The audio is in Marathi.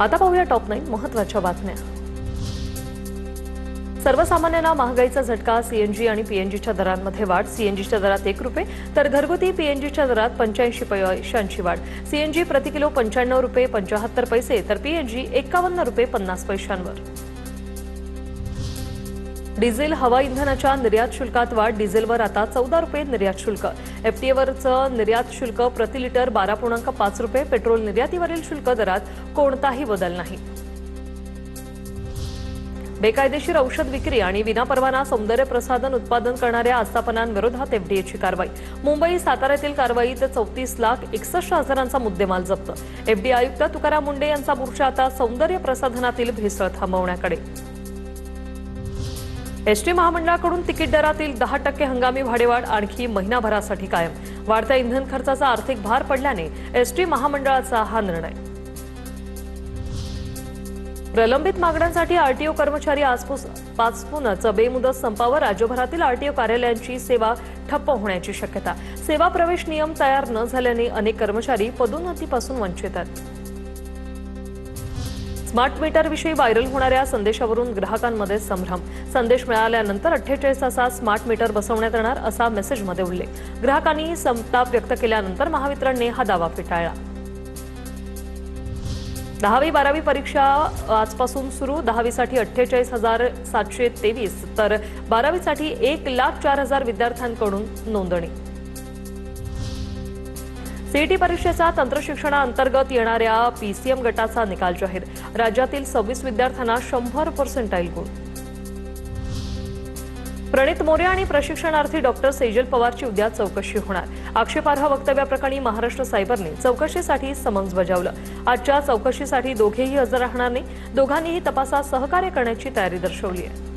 आता पाहूया टॉप 9 महत्त्वाच्या बातम्या। सर्वसामान्यांना महागाईचा झटका। सीएनजी आणि पीएनजीच्या दरांमध्ये वाढ। सीएनजीच्या दरात 1 रुपये तर घरगुती पीएनजीच्या दरात 85 पैशांची वाढ। सीएनजी प्रति किलो 95 रुपये 75 पैसे तर पीएनजी 51 रुपये 50 पैशांवर। डिझेल हवा इंधनाच्या निर्यात शुल्कात वाढ। डिझेलवर आता 14 रुपये निर्यात शुल्क। एफटीएवरचं निर्यात शुल्क प्रति लिटर 12.5 रुपये। पेट्रोल निर्यातीवरील शुल्क दरात कोणताही बदल नाही। बेकायदेशीर औषध विक्री आणि विनापरवाना सौंदर्य प्रसाधन उत्पादन करणाऱ्या आस्थापनांविरोधात एफडीएची कारवाई। मुंबई साताऱ्यातील कारवाईत 34,61,000चा मुद्देमाल जप्त। एफडीए आयुक्त तुकाराम मुंडे यांचा मोर्चा आता सौंदर्य प्रसाधनातील भेसळ थांबवण्याकडे। एसटी महामंडळाकडून तिकीट दरातील 10% हंगामी भाडेवाढ आणखी महिनाभरासाठी कायम। वाढत्या इंधन खर्चाचा आर्थिक भार पडल्याने एसटी महामंडळाचा हा निर्णय। प्रलंबित मागण्यांसाठी आरटीओ कर्मचारी आजपासूनच बेमुदत संपावर। राज्यभरातील आरटीओ कार्यालयांची सेवा ठप्प होण्याची शक्यता। सेवा प्रवेश नियम तयार न झाल्याने अनेक कर्मचारी पदोन्नतीपासून वंचित आहेत। स्मार्ट मीटरविषयी व्हायरल होणाऱ्या संदेशावरून ग्राहकांमध्ये संभ्रम। संदेश मिळाल्यानंतर 48 तासात स्मार्ट मीटर बसवण्यात येणार असा मेसेजमध्ये उल्लेख। ग्राहकांनी संताप व्यक्त केल्यानंतर महावितरणने हा दावा फेटाळला। 10वी-12वी परीक्षा आजपासून सुरू। 10वीसाठी 48,723 तर 12वीसाठी 1,04,000 विद्यार्थ्यांकडून नोंदणी। सीईटी परीक्षेचा तंत्रशिक्षणाअंतर्गत येणाऱ्या पीसीएम गटाचा निकाल जाहीर। राज्यातील 26 विद्यार्थ्यांना 100% गुण। प्रणित मोरे आणि प्रशिक्षणार्थी डॉक्टर सेजल पवारची उद्या चौकशी होणार। आक्षेपार्ह वक्तव्याप्रकरणी महाराष्ट्र सायबरने चौकशीसाठी समन्स बजावलं। आजच्या चौकशीसाठी दोघेही हजर राहणार नाही। दोघांनीही तपासात सहकार्य करण्याची तयारी दर्शवली आहे।